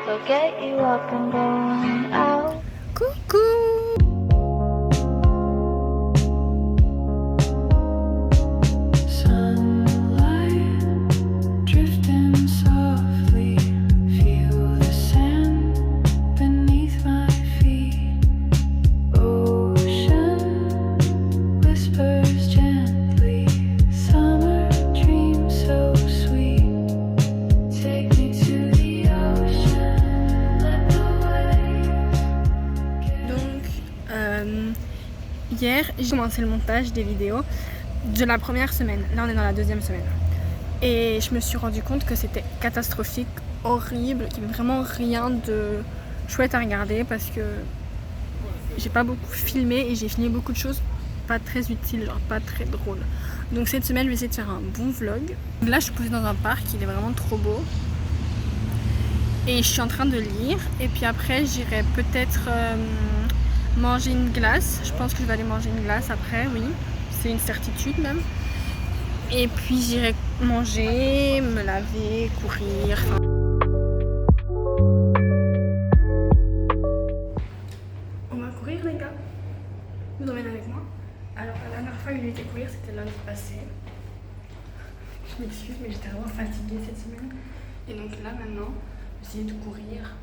So get you up and going out. Coucou. Hier, j'ai commencé le montage des vidéos de la première semaine. Là, on est dans la deuxième semaine. Et je me suis rendu compte que c'était catastrophique, horrible, qu'il n'y avait vraiment rien de chouette à regarder parce que j'ai pas beaucoup filmé et j'ai filmé beaucoup de choses pas très utiles, genre pas très drôles. Donc cette semaine, je vais essayer de faire un bon vlog. Là, je suis posée dans un parc, il est vraiment trop beau. Et je suis en train de lire. Et puis après, j'irai peut-être manger une glace. Je pense que je vais aller manger une glace après, oui. C'est une certitude même. Et puis j'irai manger, me laver, courir. On va courir les gars. Vous emmènez avec moi. Alors la dernière fois que j'ai été courir, c'était lundi passé. Je m'excuse mais j'étais vraiment fatiguée cette semaine. Et donc là maintenant, j'essaie de courir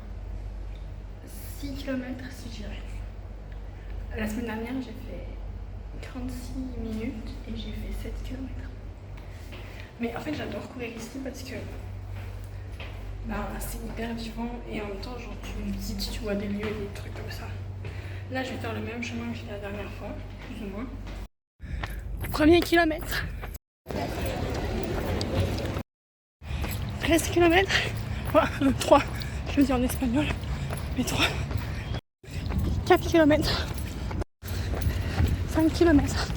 6 km si j'irai. La semaine dernière, j'ai fait 36 minutes et j'ai fait 7 km. Mais en fait, j'adore courir ici parce que c'est hyper vivant et en même temps, genre, tu visites, tu vois des lieux et des trucs comme ça. Là, je vais faire le même chemin que j'ai fait la dernière fois, plus ou moins. Premier kilomètre. 13 km. 3, je le dis en espagnol, mais 3. 4 km. 5 km.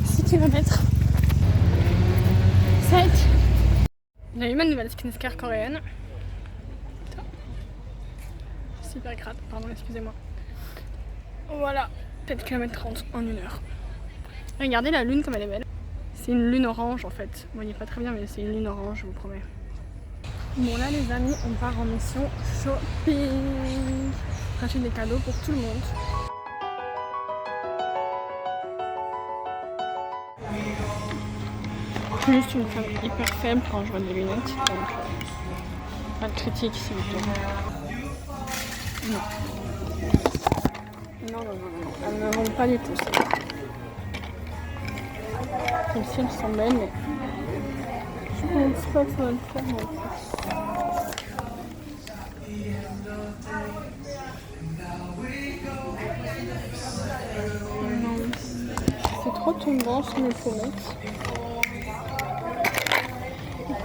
6 km. 7. J'ai eu ma nouvelle skincare coréenne. Super grave, pardon, excusez-moi. Voilà, 4 km 30 en 1 heure. Regardez la lune comme elle est belle. C'est une lune orange en fait. Vous voyez pas très bien, mais c'est une lune orange, je vous promets. Bon là les amis, on part en mission shopping. Racheter des cadeaux pour tout le monde. Je suis juste une femme hyper faible quand je vois des lunettes, donc pas de critique s'il vous plaît. Non. Non, elles ne me vont pas du tout ça. Même si elles sont belles, mais je pense pas que ça va le faire non plus. Non, c'est trop tombant ce qu'il faut mettre.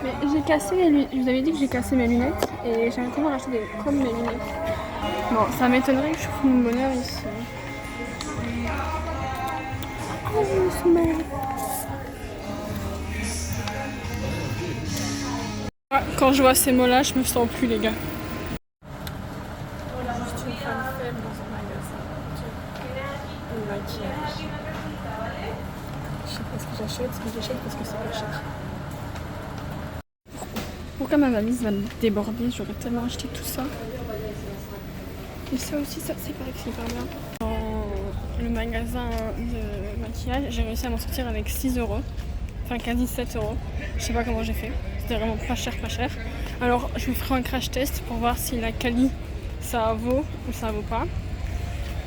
Mais j'ai cassé mes lunettes, je vous avais dit que j'ai cassé mes lunettes et j'ai encore racheté comme mes lunettes. Bon, ça m'étonnerait que je trouve mon bonheur ici. Oh, je me merde. Quand je vois ces mots-là, je me sens plus les gars. Voilà, juste une femme faible dans un magasin. Le maquillage. Je sais pas ce que j'achète, parce que c'est pas cher. Pourquoi ma valise va me déborder? J'aurais tellement acheté tout ça. Et ça aussi, ça c'est pareil que c'est hyper bien. Dans le magasin de maquillage, j'ai réussi à m'en sortir avec 6 €. Enfin quasi 7 €. Je sais pas comment j'ai fait. C'était vraiment pas cher. Alors je vais faire un crash test pour voir si la quali ça vaut ou ça vaut pas.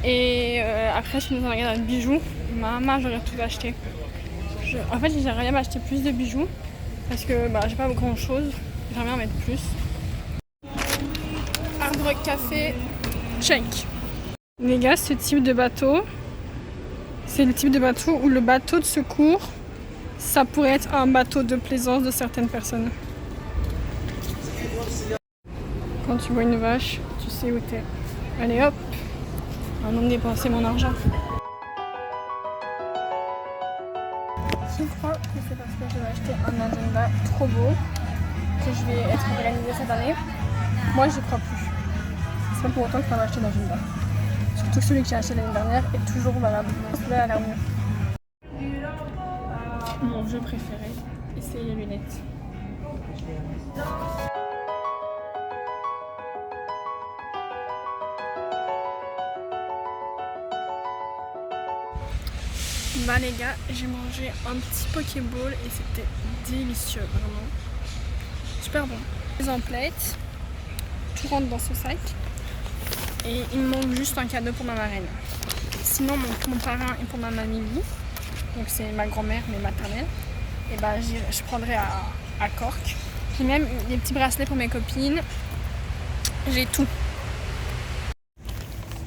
Et après je suis dans un magasin de bijoux. Maman, j'aurais tout acheté. En fait j'aimerais bien m'acheter plus de bijoux. Parce que j'ai pas grand chose. J'aimerais bien en mettre plus. Hard Rock Café, check. Les gars, ce type de bateau, c'est le type de bateau où le bateau de secours, ça pourrait être un bateau de plaisance de certaines personnes. Quand tu vois une vache, tu sais où t'es. Allez hop, un homme dépenser mon argent. Je crois que c'est parce que je vais acheter un agenda trop beau que je vais être organisée cette année. Moi, j'y crois plus. C'est pas pour autant que je vais acheter l'agenda. Surtout que celui que j'ai acheté l'année dernière est toujours valable. Celui-là a l'air mieux. Mon jeu préféré, essayer les lunettes. Bah les gars, j'ai mangé un petit Pokéball et c'était délicieux, vraiment. Super bon. Les emplettes, tout rentre dans ce sac. Et il me manque juste un cadeau pour ma marraine. Sinon mon parrain est pour ma mamie, donc c'est ma grand-mère, mais maternelle. Et bah je prendrai à Cork. J'ai même des petits bracelets pour mes copines. J'ai tout.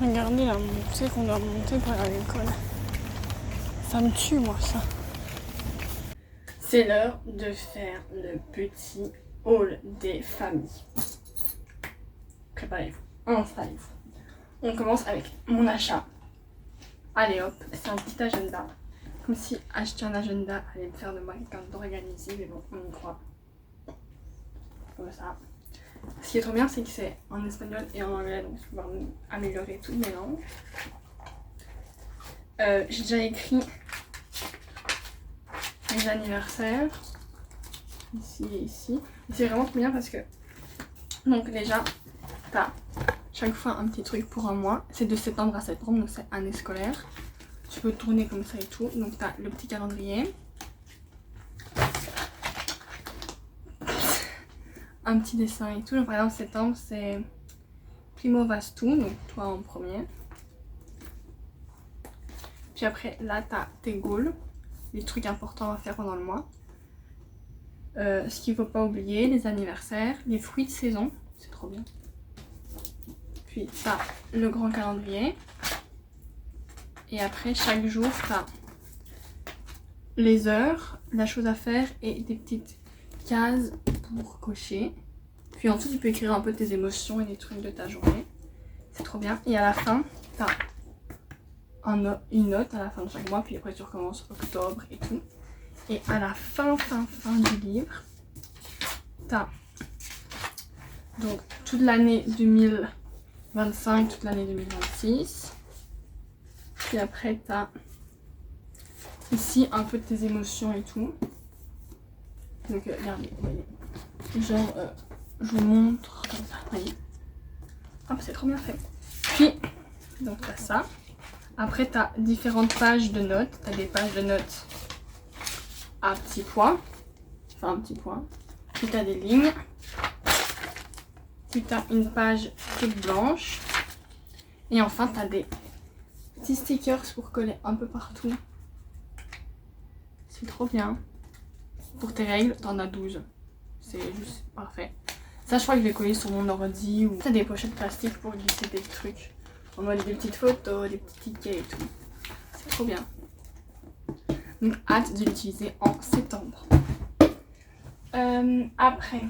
Regardez la montée qu'on doit monter pour aller à l'école. Ça me tue moi ça. C'est l'heure de faire le petit haul des familles. Préparez-vous, installez-vous. On commence avec mon achat. Allez hop, c'est un petit agenda. Comme si acheter un agenda allait me faire de moi quelqu'un d'organisé, mais bon, on y croit. Comme ça. Ce qui est trop bien, c'est que c'est en espagnol et en anglais, donc je vais pouvoir améliorer toutes mes langues. J'ai déjà écrit les anniversaires, ici et ici. Et c'est vraiment trop bien parce que, donc déjà, t'as chaque fois un petit truc pour un mois. C'est de septembre à septembre, donc c'est année scolaire. Tu peux tourner comme ça et tout. Donc t'as le petit calendrier. Un petit dessin et tout. Donc, par exemple, septembre, c'est Primo Vastu, donc toi en premier. Puis après, là, t'as tes goals, les trucs importants à faire pendant le mois. Ce qu'il ne faut pas oublier, les anniversaires, les fruits de saison, c'est trop bien. Puis t'as le grand calendrier. Et après, chaque jour, t'as les heures, la chose à faire et des petites cases pour cocher. Puis ensuite tu peux écrire un peu tes émotions et des trucs de ta journée. C'est trop bien. Et à la fin, t'as une note à la fin de chaque mois. Puis après tu recommences octobre et tout. Et à la fin du livre, t'as donc toute l'année 2025, toute l'année 2026. Puis après t'as ici un peu de tes émotions et tout. Donc regardez, vous voyez. Genre, je vous montre comme ça, vous voyez. Hop, c'est trop bien fait. Puis, donc t'as ça. Après, t'as différentes pages de notes. T'as des pages de notes à petits points. Enfin, un petit point. Puis t'as des lignes. Puis t'as une page toute blanche. Et enfin, t'as des petits stickers pour coller un peu partout. C'est trop bien. Pour tes règles, t'en as 12. C'est juste parfait. Ça, je crois que je vais coller sur mon ordi ou t'as des pochettes plastiques pour glisser des trucs. En mode des petites photos, des petits tickets et tout. C'est trop bien. Donc, hâte de l'utiliser en septembre. Après,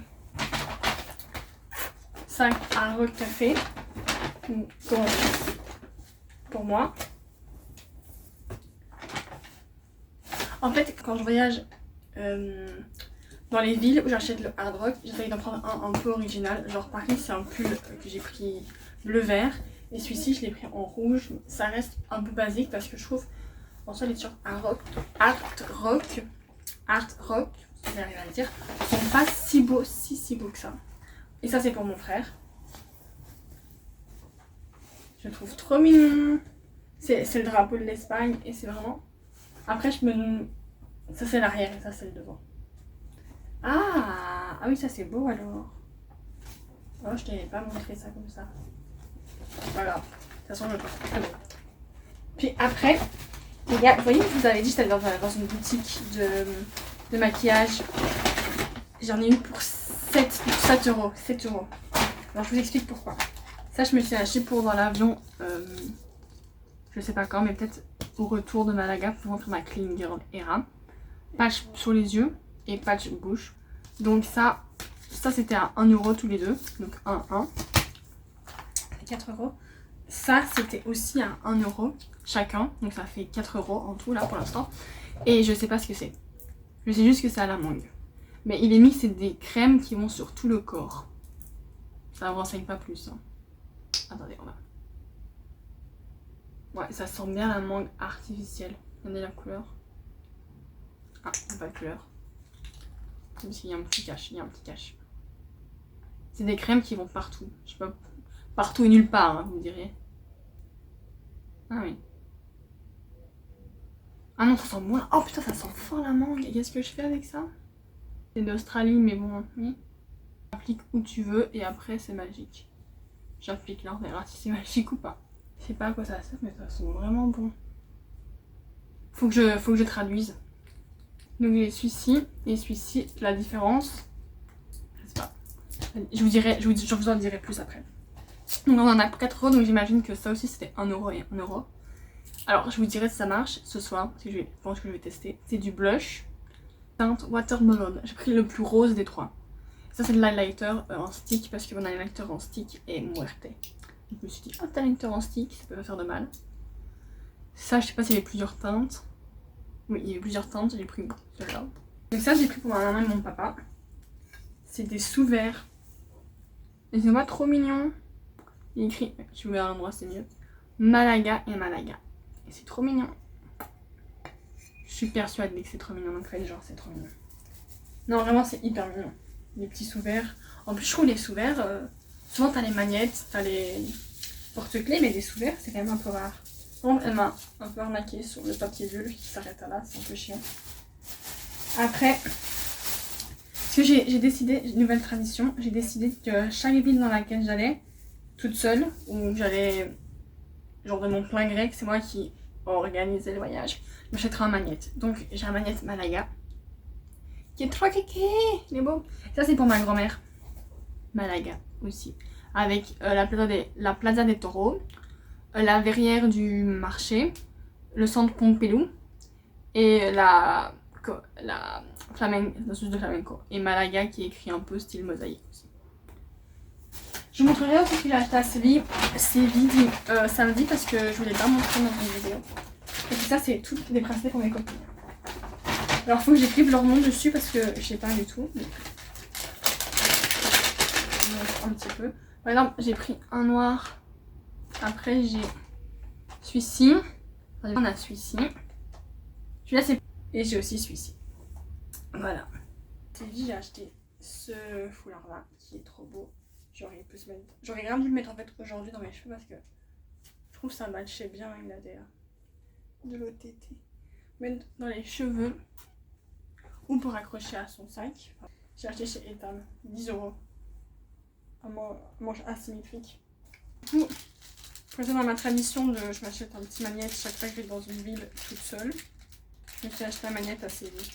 5 Hard Café. Pour moi. En fait, quand je voyage dans les villes où j'achète le Hard Rock, j'essaye d'en prendre un peu original. Genre Paris, c'est un pull que j'ai pris bleu-vert. Et celui-ci, je l'ai pris en rouge. Ça reste un peu basique parce que je trouve, en soi, les t-shirts Hard Rock, si j'arrive à le dire, sont pas si beaux que ça. Et ça, c'est pour mon frère. Je le trouve trop mignon. C'est le drapeau de l'Espagne et c'est vraiment... Après, ça, c'est l'arrière et ça, c'est le devant. Ah oui, ça, c'est beau alors. Oh, je t'avais pas montré ça comme ça. C'est pas grave. De toute façon, je le porte très bon. Puis après, les gars, vous voyez, je vous avais dit que j'étais dans une boutique de maquillage. J'en ai eu pour 7 euros. 7 euros. Alors, je vous explique pourquoi. Ça, je me suis acheté pour dans l'avion. Je sais pas quand, mais peut-être au retour de Malaga pour montrer ma Clean Girl Era. Patch sur les yeux et patch bouche. Donc ça c'était à 1 euro tous les deux. Donc 1. 4 euros. Ça c'était aussi à 1 euro chacun. Donc ça fait 4 euros en tout là pour l'instant. Et je sais pas ce que c'est. Je sais juste que c'est à la mangue. Mais il est mis que c'est des crèmes qui vont sur tout le corps. Ça ne me renseigne pas plus. Hein. Attendez, on va. Ouais, ça sent bien la mangue artificielle. Regardez la couleur. Ah, il n'y a pas de couleur. Comme s'il y a un petit cache. C'est des crèmes qui vont partout. Je sais pas. Partout et nulle part, hein, vous diriez. Ah oui. Ah non, ça sent bon. Oh putain, ça sent fort la mangue. Et qu'est-ce que je fais avec ça? C'est d'Australie, mais bon, oui. Applique où tu veux et après c'est magique. J'applique là, on verra si c'est magique ou pas. Je sais pas à quoi ça sert, mais ça sent vraiment bon. Faut que je traduise. Donc il y a celui-ci et celui-ci, la différence, je sais pas. Je vous en dirai plus après. Donc on en a pour 4 €, donc j'imagine que ça aussi c'était 1 € et 1 €. Alors je vous dirai si ça marche ce soir, parce que je pense que je vais tester. C'est du blush, teinte Watermelon. J'ai pris le plus rose des 3. Ça c'est de l'highlighter en stick, parce que mon highlighter en stick est muerte. Donc je me suis dit, oh, highlighter en stick, ça peut pas faire de mal. Ça, je sais pas s'il y avait plusieurs teintes. Oui, il y avait plusieurs teintes, j'ai pris celui-là. Donc ça, j'ai pris pour ma maman et mon papa. C'est des sous-verts. Ils sont pas trop mignons. Il est écrit, je vous mets à l'endroit, c'est mieux. Malaga et Malaga. Et c'est trop mignon. Je suis persuadée que c'est trop mignon, donc faites genre c'est trop mignon. Non, vraiment, c'est hyper mignon. Les petits sous-verts. En plus, je trouve les sous-verts, souvent t'as les magnettes, t'as les porte-clés, mais les sous-verts, c'est quand même un peu rare. Bon, elle m'a un peu arnaqué sur le papier bulle qui s'arrête à là, c'est un peu chiant. Après, parce que j'ai décidé, une nouvelle tradition, j'ai décidé que chaque ville dans laquelle j'allais, toute seule, ou j'allais genre de mon plein gré, c'est moi qui organisais le voyage, j'achèterai un magnète. Donc j'ai un magnète Malaga, qui est trop kéké, il est beau. Ça c'est pour ma grand-mère, Malaga aussi, avec la Plaza des Toros, la verrière du marché, le centre Pompidou et la sauce de flamenco. Et Malaga qui est écrit un peu style mosaïque aussi. Je vous montrerai aussi ce que j'ai acheté à Séville samedi parce que je voulais pas montrer dans une vidéo. Et puis ça c'est toutes des bracelets pour mes copines. Alors faut que j'écrive leur nom dessus parce que je sais pas du tout. Mais... un petit peu. Par exemple j'ai pris un noir. Après j'ai celui-ci. On a celui-ci. Celui-là c'est... Et j'ai aussi celui-ci. Voilà. J'ai acheté ce foulard là qui est trop beau. J'aurais rien dû le mettre en fait aujourd'hui dans mes cheveux parce que je trouve que ça matchait bien avec la DA de l'OTT. Mettre dans les cheveux ou pour accrocher à son sac. J'ai acheté chez Etam 10 €. Un manche asymétrique. Du coup, dans ma tradition de je m'achète un petit magnète chaque fois que je vais dans une ville toute seule. Je me suis acheté un magnète à Séville.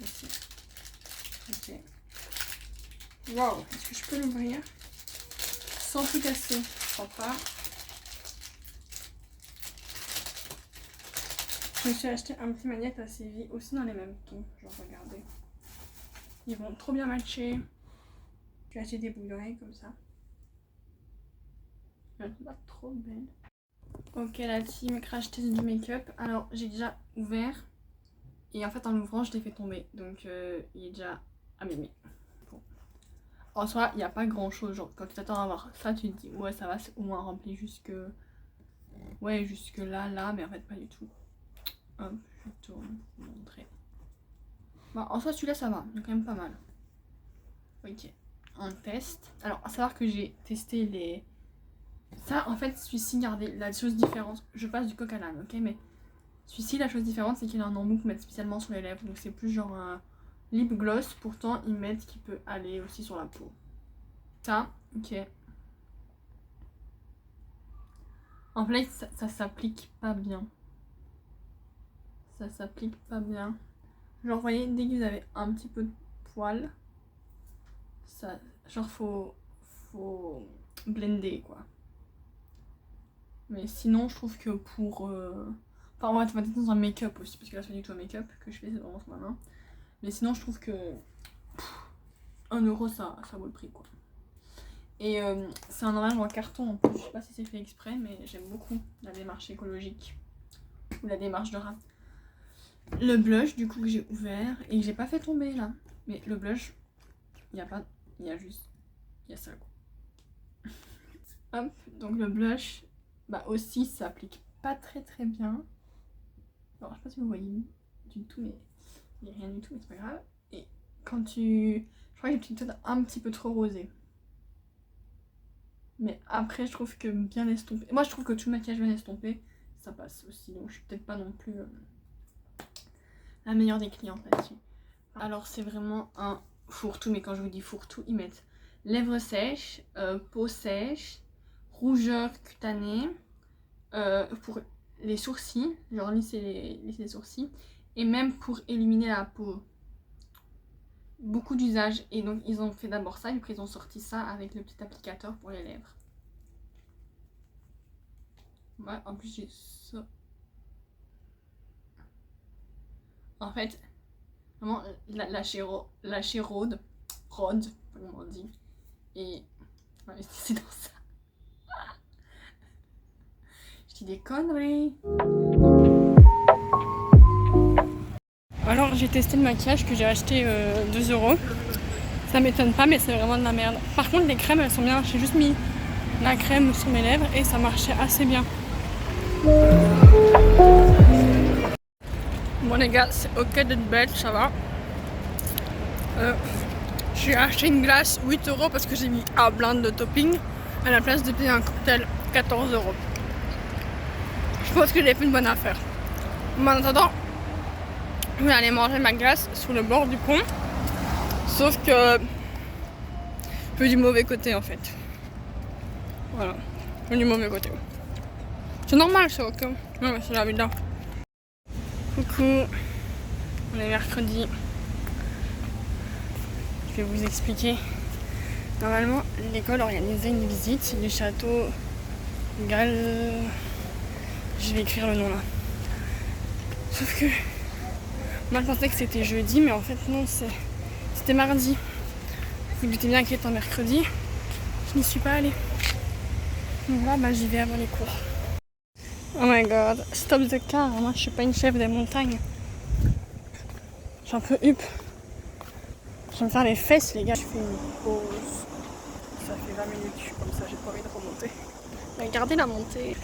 Ici. Ok. Waouh, est-ce que je peux l'ouvrir sans tout casser? Je crois pas. Je me suis acheté un petit magnète à Séville aussi dans les mêmes tons. Genre regardez. Ils vont trop bien matcher. J'ai acheté des boules d'oreilles comme ça. Elle est pas trop belle. Ok la team crash test du make-up. Alors j'ai déjà ouvert. Et en fait en l'ouvrant je l'ai fait tomber. Donc il est déjà abîmé. Bon. En soi il n'y a pas grand chose. Genre quand tu t'attends à voir ça tu te dis ouais ça va, c'est au moins rempli jusque... Ouais jusque là mais en fait pas du tout. Hop je tourne pour vous montrer. Bah, en soi celui-là ça va, il est quand même pas mal. Ok. Un test. Alors à savoir que j'ai testé les... Ça en fait celui-ci, regardez la chose différente. Je passe du coq à l'âne ok, mais celui-ci la chose différente c'est qu'il a un embout pour mettre spécialement sur les lèvres. Donc c'est plus genre un lip gloss. Pourtant ils mettent qui peut aller aussi sur la peau. Ça ok. En fait ça s'applique pas bien. Ça s'applique pas bien. Genre vous voyez dès que vous avez un petit peu de poil, ça genre faut blender quoi. Mais sinon je trouve que pour enfin on va être dans un make-up aussi parce que là c'est pas du tout un make-up que je fais, c'est vraiment sur ma main. Mais sinon je trouve que 1 € ça vaut le prix quoi. Et c'est un emballage en carton en plus, je sais pas si c'est fait exprès mais j'aime beaucoup la démarche écologique ou la démarche de rat. Le blush du coup que j'ai ouvert et que j'ai pas fait tomber là. Mais le blush, il y a pas, il y a juste, il y a ça quoi. Hop, donc le blush, bah aussi ça applique pas très bien. Alors je sais pas si vous voyez du tout mais il n'y a rien du tout mais c'est pas grave. Et quand tu, je crois que j'ai peut-être un petit peu trop rosé. Mais après je trouve que bien estompé, moi je trouve que tout le maquillage bien estompé ça passe aussi, donc je suis peut-être pas non plus la meilleure des clientes là-dessus. Alors c'est vraiment un fourre-tout, mais quand je vous dis fourre-tout, ils mettent lèvres sèches, peau sèche, rougeur cutanée, pour les sourcils, genre lisser les sourcils, et même pour éliminer la peau. Beaucoup d'usages, et donc ils ont fait d'abord ça, et puis ils ont sorti ça avec le petit applicateur pour les lèvres. Ouais, en plus j'ai ça. En fait, vraiment la chérode, rod, comment on dit, et ouais, c'est dans ça. Je dis des conneries. Alors j'ai testé le maquillage que j'ai acheté 2 €. Ça m'étonne pas, mais c'est vraiment de la merde. Par contre les crèmes elles sont bien, j'ai juste mis la crème sur mes lèvres et ça marchait assez bien. Bon les gars, c'est ok d'être belle, ça va. J'ai acheté une glace 8 € parce que j'ai mis un blinde de topping à la place de payer un cocktail 14 €. Je pense que j'ai fait une bonne affaire. Mais en attendant, je vais aller manger ma glace sur le bord du pont. Sauf que je suis du mauvais côté en fait. Voilà, je suis du mauvais côté. C'est normal, c'est ok. Ouais, c'est la vie là. Coucou, on est mercredi. Je vais vous expliquer. Normalement, l'école organisait une visite du château Gal. Je vais écrire le nom là. Sauf que moi je pensais que c'était jeudi, mais en fait non, c'était mardi. Vous doutez bien qu'il est un mercredi. Je n'y suis pas allée. Donc là, j'y vais avant les cours. Oh my god, stop the car. Moi je suis pas une chef des montagnes. Je suis un peu hup. Je vais me faire les fesses les gars. Je fais une pause. Ça fait 20 minutes, comme ça j'ai pas envie de remonter. Regardez la montée.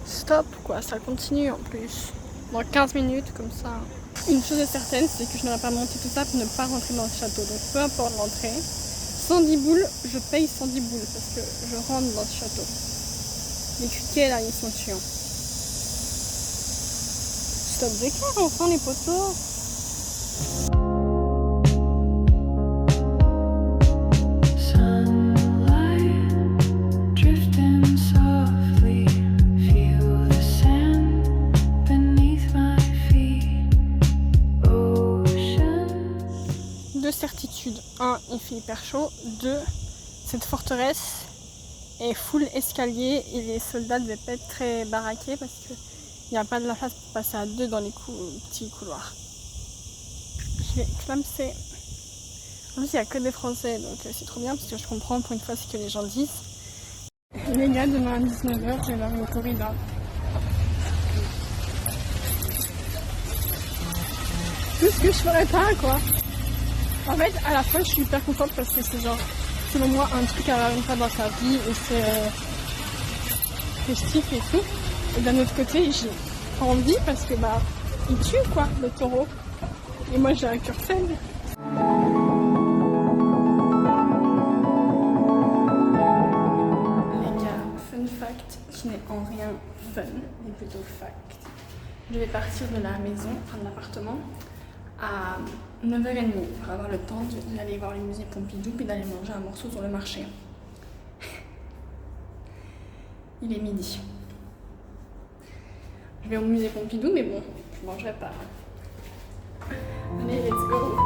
Stop quoi, ça continue en plus. Dans 15 minutes comme ça. Une chose est certaine, c'est que je n'aurais pas monté tout ça pour ne pas rentrer dans le château. Donc peu importe l'entrée, 110 boules, je paye 110 boules parce que je rentre dans ce château. Les criquets là, ils sont chiants. Stop the car, enfin les poteaux. Certitude. 1, il fait hyper chaud. 2, cette forteresse est full escalier et les soldats devaient pas être très baraqués parce qu'il n'y a pas de la place pour passer à 2 dans les petits couloirs. Je vais clamser. En plus, il n'y a que des Français donc c'est trop bien parce que je comprends pour une fois ce que les gens disent. Les gars, demain à 19h, je vais voir une corrida. Tout ce que je ferais pas quoi. En fait, à la fois, je suis hyper contente parce que c'est genre, selon moi, un truc à avoir une fois dans sa vie et c'est festif et tout. Et d'un autre côté, j'ai pas envie parce que il tue quoi, le taureau. Et moi, j'ai un cœur faible. Les gars, fun fact qui n'est en rien fun, mais plutôt fact. Je vais partir de la maison, enfin de l'appartement, à 9h30 pour avoir le temps d'aller voir le musée Pompidou puis d'aller manger un morceau sur le marché. Il est midi. Je vais au musée Pompidou mais bon, je mangerai pas. Allez, let's go!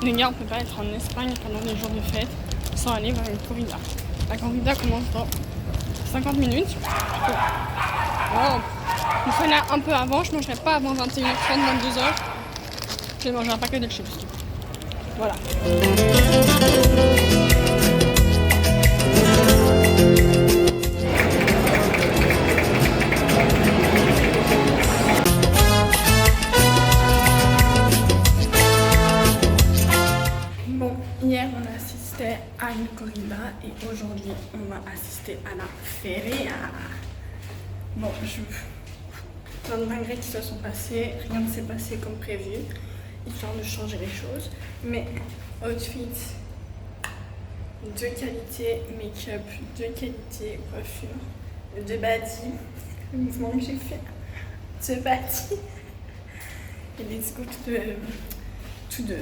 Les gars, on peut pas être en Espagne pendant les jours de fête sans aller voir une corrida. La corrida commence dans 50 minutes. Oh. Je serai là un peu avant, je mangerai pas avant 21h30, 22h. Je vais manger un paquet de chips. Voilà. à la feria. Bon, plein de dingueries qui se sont passées, rien ne s'est passé comme prévu, histoire de changer les choses. Mais outfit de qualité, make-up de qualité, coiffure de body, le mouvement que j'ai fait de body. Et let's go to the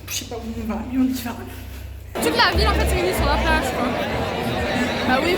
je sais pas où on va, mais on y va. Toute la ville en fait s'est réunie sur la plage quoi. Bah oui.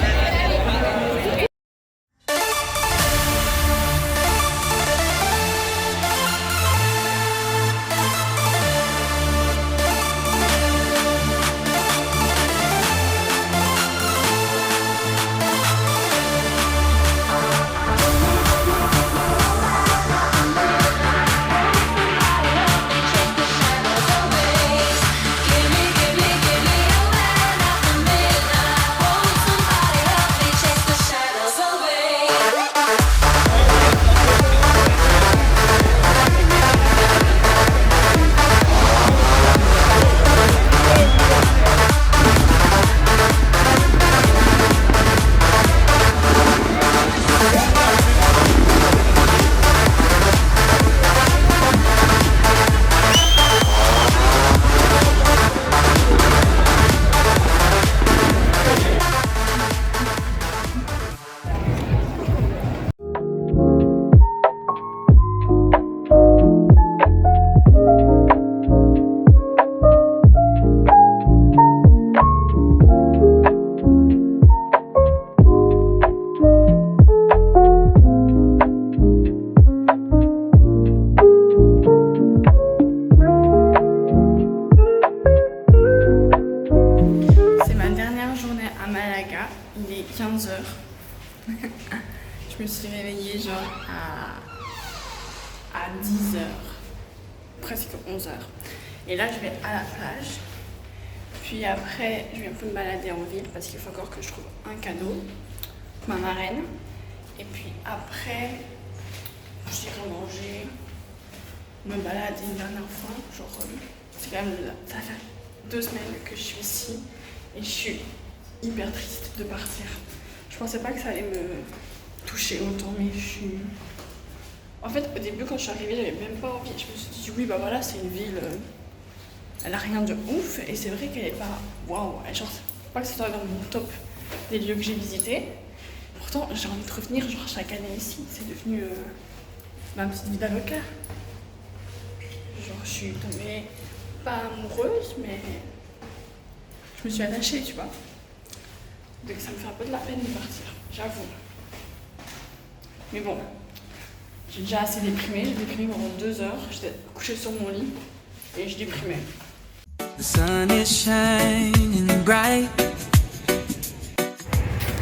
Il est 15h. Je me suis réveillée genre à 10h, presque 11h. Et là je vais à la plage. Puis après je vais un peu me balader en ville parce qu'il faut encore que je trouve un cadeau pour ma marraine. Et puis après j'irai manger, me balader une dernière fois. Genre c'est quand même ça fait 2 semaines que je suis ici et je suis hyper triste de partir. Je pensais pas que ça allait me toucher autant, mais je suis... En fait, au début, quand je suis arrivée, j'avais même pas envie. Je me suis dit, oui, bah voilà, c'est une ville... elle a rien de ouf, et c'est vrai qu'elle est pas... Waouh, genre, c'est pas que ce soit dans mon top des lieux que j'ai visités. Pourtant, j'ai envie de revenir, genre, chaque année ici. C'est devenu ma petite vie d'avocat. Genre, je suis tombée... pas amoureuse, mais... je me suis attachée, tu vois. Donc ça me fait un peu de la peine de partir, j'avoue. Mais bon, j'ai déjà assez déprimé. J'ai déprimé pendant 2 heures. J'étais couchée sur mon lit et je déprimais. The sun is shining bright.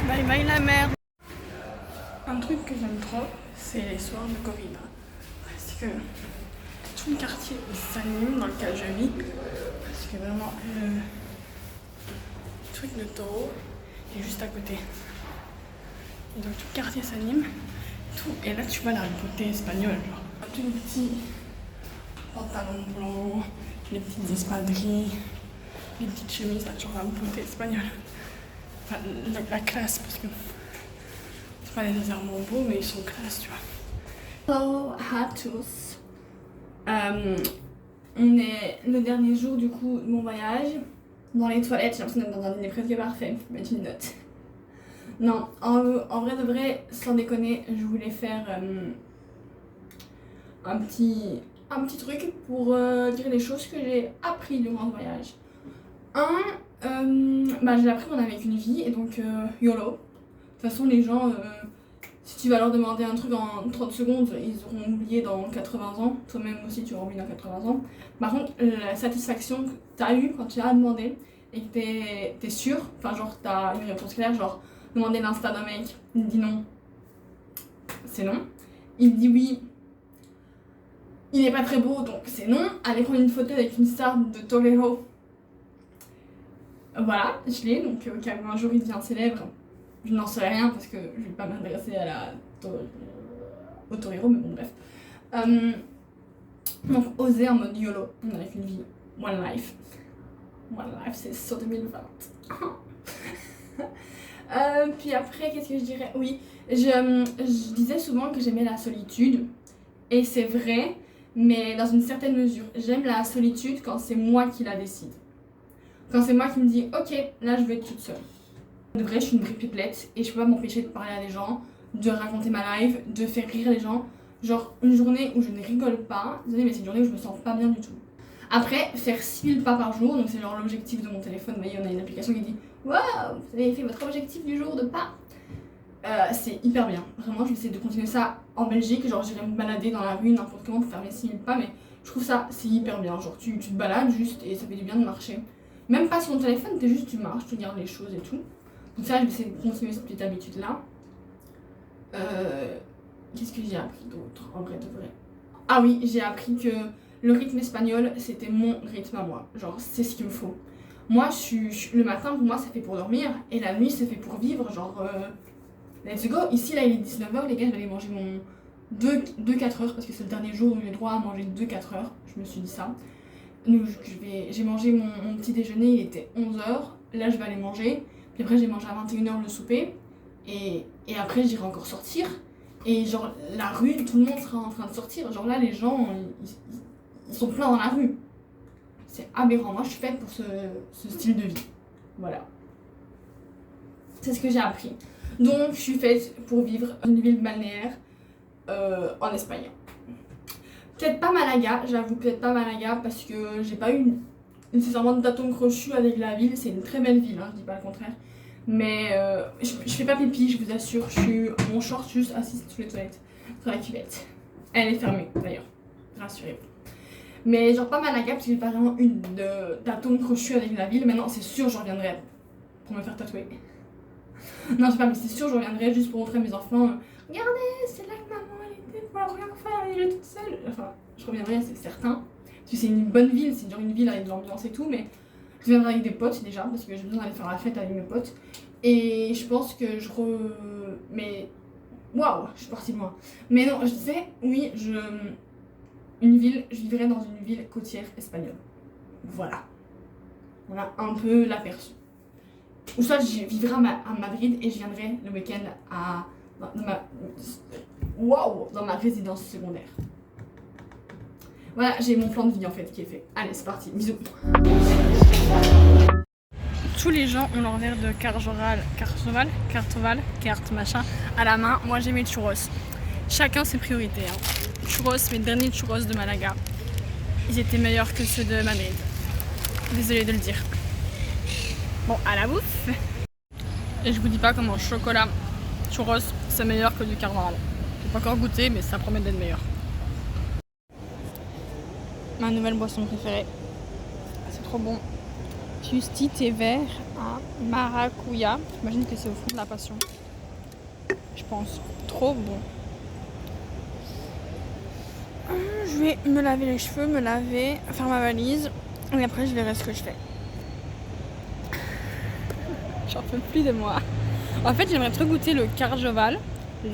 Bye bye la mer. Un truc que j'aime trop, c'est les soirs de corrida. Parce que tout le quartier s'anime dans lequel je vis. Parce que vraiment, le truc de taureau est juste à côté. Et donc tout le quartier s'anime. Et là tu vois la beauté espagnole, genre tous les petits pantalons blancs, les petites espadrilles, les petites chemises, là toujours la beauté espagnole. Enfin la classe parce que c'est pas nécessairement beau mais ils sont classe, tu vois. Hello à tous. On est le dernier jour du coup de mon voyage. Dans les toilettes, j'ai l'impression d'être dans un dîner presque parfait, faut mettre une note. Non, en vrai de vrai, sans déconner, je voulais faire un petit truc pour dire les choses que j'ai appris durant ce voyage. J'ai appris qu'on avait qu'une vie et donc YOLO. De toute façon, les gens, si tu vas leur demander un truc en 30 secondes, ils auront oublié dans 80 ans. Toi-même aussi, tu auras oublié dans 80 ans. Par contre, la satisfaction que tu as eue quand tu as demandé et que t'es sûr, enfin genre t'as une réponse claire, genre demander l'insta d'un mec, il dit non, c'est non. Il dit oui, il est pas très beau donc c'est non. Aller prendre une photo avec une star de Torero, voilà, je l'ai, donc au cas où un jour il devient célèbre, je n'en sais rien parce que je vais pas m'adresser au Torero, mais bon bref. Donc oser en mode YOLO, on n'a qu'une vie, one life. One life, c'est sur 2020. Puis après, qu'est-ce que je dirais? Oui, je disais souvent que j'aimais la solitude. Et c'est vrai, mais dans une certaine mesure. J'aime la solitude quand c'est moi qui la décide. Quand c'est moi qui me dis, ok, là je vais être toute seule. De vrai, je suis une vraie pipelette et je peux pas m'empêcher de parler à des gens, de raconter ma life, de faire rire les gens. Genre, une journée où je ne rigole pas, désolée, mais c'est une journée où je me sens pas bien du tout. Après, faire 6000 pas par jour, donc c'est genre l'objectif de mon téléphone. Vous voyez, on a une application qui dit waouh, vous avez fait votre objectif du jour de pas. C'est hyper bien. Vraiment, je vais essayer de continuer ça en Belgique. Genre, j'irai me balader dans la rue n'importe comment pour faire mes 6000 pas, mais je trouve ça, c'est hyper bien. Genre, tu te balades juste et ça fait du bien de marcher. Même pas sur ton téléphone, tu marches, tu regardes les choses et tout. Donc, ça, je vais essayer de continuer cette petite habitude-là. Qu'est-ce que j'ai appris d'autre en vrai de vrai? Ah oui, j'ai appris que le rythme espagnol, c'était mon rythme à moi. Genre, c'est ce qu'il me faut. Moi, le matin, pour moi, c'est fait pour dormir. Et la nuit, c'est fait pour vivre. Genre, let's go. Ici, là, il est 19h. Les gars, je vais aller manger mon 2-4 heures. Parce que c'est le dernier jour où j'ai le droit à manger 2-4 heures. Je me suis dit ça. Donc, j'ai mangé mon petit déjeuner. Il était 11h. Là, je vais aller manger. Puis après, j'ai mangé à 21h le souper. Et après, j'irai encore sortir. Et genre, la rue, tout le monde sera en train de sortir. Genre là, les gens, ils sont pleins dans la rue. C'est aberrant. Moi, je suis faite pour ce style de vie. Voilà. C'est ce que j'ai appris. Donc, je suis faite pour vivre dans une ville balnéaire en Espagne. Peut-être pas Malaga, j'avoue, peut-être pas Malaga, parce que j'ai pas eu nécessairement d'atome crochu avec la ville. C'est une très belle ville, hein, je dis pas le contraire. Mais je fais pas pipi, je vous assure. Je suis mon short juste assise sous les toilettes, sur la cuvette. Elle est fermée d'ailleurs, rassurez-vous. Mais genre pas Malaga parce que j'ai pas vraiment eu d'atome crochu avec la ville. Maintenant c'est sûr je reviendrai pour me faire tatouer. Non je sais pas, mais c'est sûr je reviendrai juste pour montrer à mes enfants. Regardez, c'est là que maman elle était pour la première fois, elle est toute seule. Enfin, je reviendrai, c'est certain. Parce que c'est une bonne ville, c'est genre une ville avec de l'ambiance et tout, mais je viendrai avec des potes déjà, parce que j'ai besoin d'aller faire la fête avec mes potes. Et je pense que mais waouh, je suis partie loin. Mais non, je disais, oui, je vivrais dans une ville côtière espagnole. Voilà. Voilà un peu l'aperçu. Ou soit je vivrais à Madrid et je viendrais le week-end dans ma résidence secondaire. Voilà, j'ai mon plan de vie en fait qui est fait. Allez, c'est parti, bisous. Tous les gens ont leur verre de carte machin à la main. Moi j'ai mes churros. Chacun ses priorités. Hein. Churros, mes derniers churros de Malaga, ils étaient meilleurs que ceux de Madrid. Désolée de le dire. Bon, à la bouffe. Et je vous dis pas comment chocolat churros c'est meilleur que du carnaval. J'ai pas encore goûté, mais ça promet d'être meilleur. Ma nouvelle boisson préférée. C'est trop bon. Fusti thé vert à maracuja. J'imagine que c'est au fond de la passion. Je pense. Trop bon. Je vais me laver les cheveux, faire ma valise. Et après je verrai ce que je fais. J'en peux plus de moi. En fait j'aimerais trop goûter le Carjoval.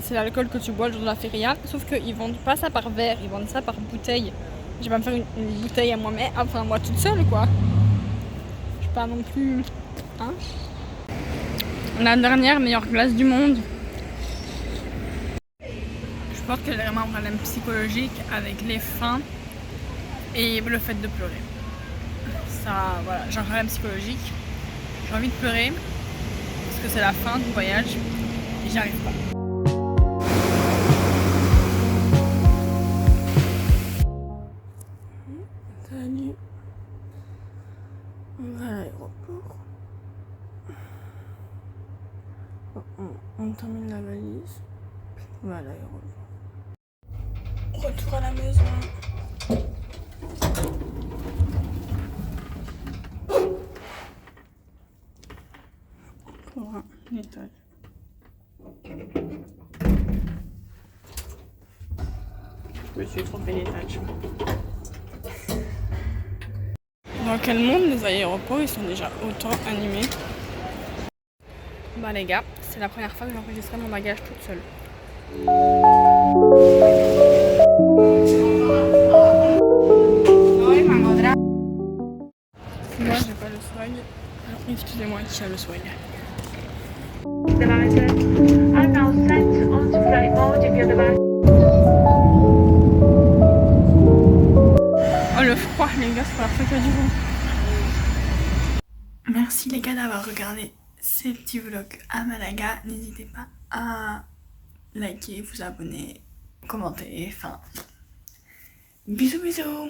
C'est l'alcool que tu bois le jour de la feria. Sauf qu'ils vendent pas ça par verre, ils vendent ça par bouteille. Je vais pas me faire une bouteille à moi-même, enfin moi toute seule quoi. Je suis pas non plus. Hein. La dernière meilleure glace du monde. Je pense que j'ai vraiment un problème psychologique avec les fins et le fait de pleurer. Ça, voilà, j'ai un problème psychologique. J'ai envie de pleurer parce que c'est la fin du voyage et j'y arrive pas. Salut. On va à l'aéroport. On termine la valise. On va à l'aéroport. Retour à la maison. Pour un étage. Je me suis trompée l'étage. Dans quel monde les aéroports ils sont déjà autant animés? Bah les gars, c'est la première fois que j'enregistrais mon bagage toute seule. Moi j'ai pas le swag. Alors excusez-moi qui a le swag. devices are now set onto flight mode if your device. Oh le froid les gars, c'est pas la fois qu'il y a du vent. Merci les gars d'avoir regardé ces petits vlogs à Malaga. N'hésitez pas à liker, vous abonner, commenter, enfin... Bisous bisous.